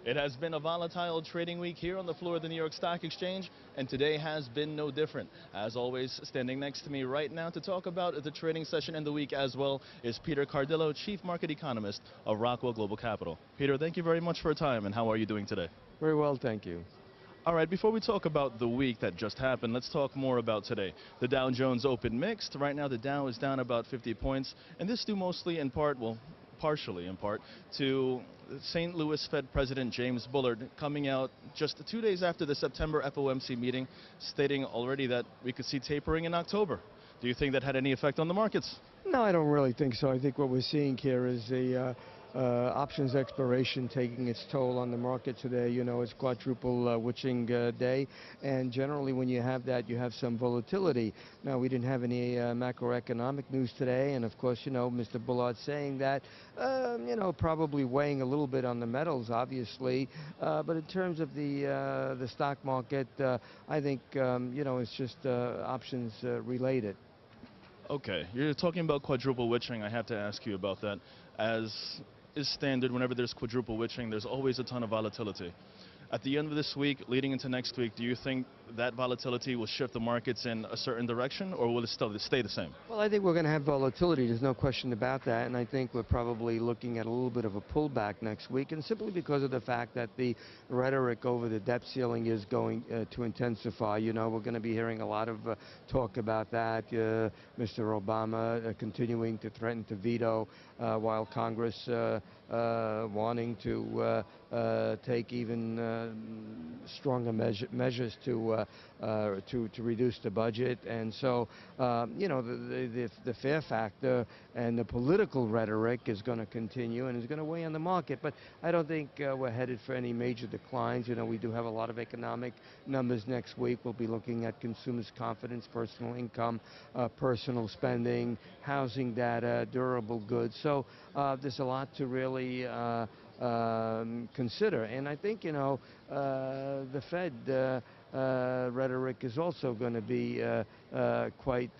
It has been a volatile trading week here on the floor of the New York Stock Exchange, and today has been no different. As always, standing next to me right now to talk about the trading session and the week as well is Peter Cardillo, Chief Market Economist of Rockwell Global Capital. Peter, thank you very much for your time, and how are you doing today? Very well, thank you. All right, before we talk about the week that just happened, let's talk more about today. The Dow Jones opened mixed. Right now, the Dow is down about 50 points, and this due mostly in part, well, partially in part, to St. Louis Fed President James Bullard coming out just 2 days after the September FOMC meeting, stating already that we could see tapering in October. Do you think that had any effect on the markets? No, I don't really think so. I think what we're seeing here is the options expiration taking its toll on the market today. You know, it's quadruple witching day, and generally when you have that, you have some volatility. Now, we didn't have any macroeconomic news today, and of course, you know, Mr. Bullard saying that, you know, probably weighing a little bit on the metals, obviously, but in terms of the stock market, I think, you know, it's just options related. Okay, you're talking about quadruple witching. I have to ask you about that. As is standard, whenever there's quadruple witching, there's always a ton of volatility. At the end of this week, leading into next week, do you think that volatility will shift the markets in a certain direction, or will it still stay the same? Well, I think we're going to have volatility. There's no question about that. And I think we're probably looking at a little bit of a pullback next week, and simply because of the fact that the rhetoric over the debt ceiling is going to intensify. You know, we're going to be hearing a lot of talk about that. Mr. Obama continuing to threaten to veto while Congress wanting to take even stronger measures to reduce the budget. And so, you know, the fear factor and the political rhetoric is going to continue and is going to weigh on the market. But I don't think we're headed for any major declines. You know, we do have a lot of economic numbers next week. We'll be looking at consumers' confidence, personal income, personal spending, housing data, durable goods. So there's a lot to really consider. And I think, you know, the Fed rhetoric is also going to be quite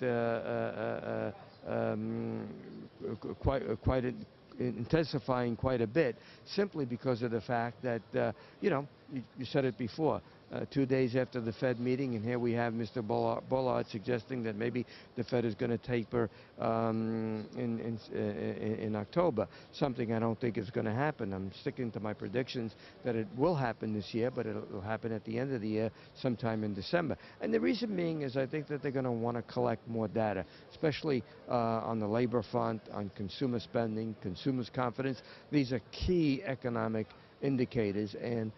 intensifying quite a bit, simply because of the fact that, you know, you said it before, 2 days after the Fed meeting, and here we have Mr. Bullard suggesting that maybe the Fed is going to taper in October, something I don't think is going to happen. I'm sticking to my predictions that it will happen this year, but it will happen at the end of the year, sometime in December. And the reason being is I think that they're going to want to collect more data, especially on the labor front, on consumer spending, consumers' confidence. These are key economic indicators, and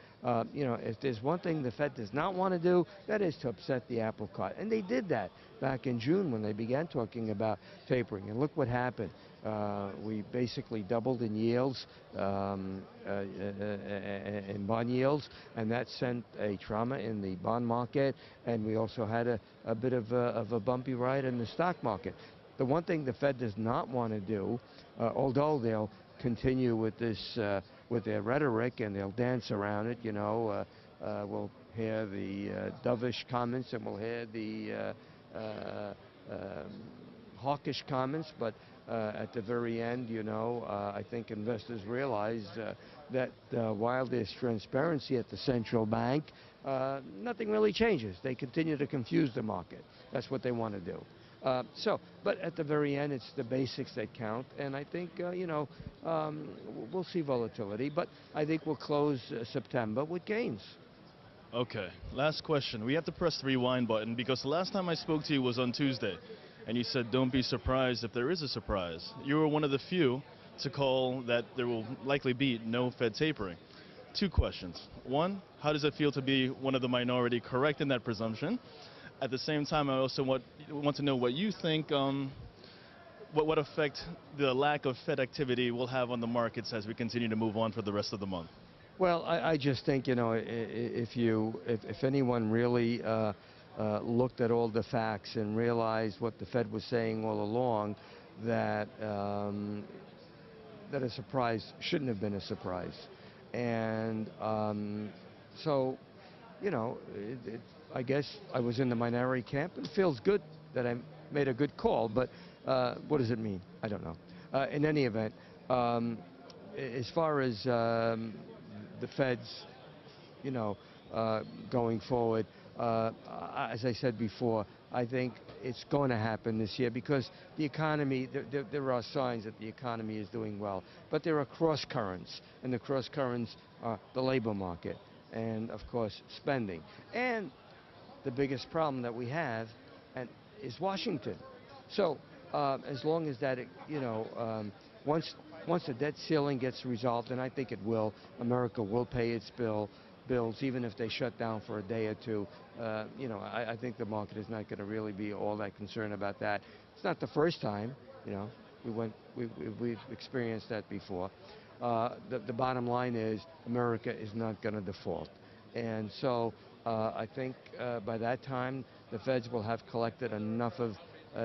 you know, if there's one thing the Fed does not want to do, that is to upset the apple cart. And they did that back in June when they began talking about tapering. And look what happened. We basically doubled in yields, in bond yields, and that sent a trauma in the bond market, and we also had a bit of a bumpy ride in the stock market. The one thing the Fed does not want to do, although they'll continue with this, with their rhetoric, and they'll dance around it, you know, we'll hear the dovish comments, and we'll hear the hawkish comments, but at the very end, you know, I think investors realize that while there's transparency at the central bank, nothing really changes. They continue to confuse the market. That's what they want to do. But at the very end, it's the basics that count, and I think, you know, we'll see volatility, but I think we'll close September with gains. Okay, last question. We have to press the rewind button because the last time I spoke to you was on Tuesday, and you said don't be surprised if there is a surprise. You were one of the few to call that there will likely be no Fed tapering. Two questions. One, how does it feel to be one of the minority correct in that presumption? At the same time, I also want to know what you think, what effect the lack of Fed activity will have on the markets as we continue to move on for the rest of the month. Well, I just think, you know, if anyone really looked at all the facts and realized what the Fed was saying all along, that that a surprise shouldn't have been a surprise. And so, you know, I guess I was in the minority camp. It feels good that I made a good call, but what does it mean? I don't know. In any event, as far as the Fed's, you know, going forward. As I said before, I think it's going to happen this year because the economy, there are signs that the economy is doing well. But there are cross currents, and the cross currents are the labor market and, of course, spending. And the biggest problem that we have and is Washington. So as long as that, once the debt ceiling gets resolved, and I think it will, America will pay its bills, even if they shut down for a day or two. I think the market is not going to really be all that concerned about that. It's not the first time, we've experienced that before. The bottom line is America is not going to default. And so I think by that time, the Feds will have collected enough of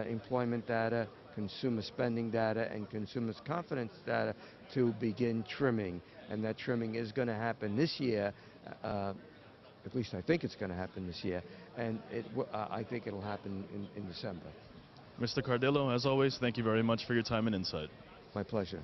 employment data, consumer spending data, and consumer confidence data to begin trimming. And that trimming is going to happen this year. At least I think it's going to happen this year. And I think it'll happen in December. Mr. Cardillo, as always, thank you very much for your time and insight. My pleasure.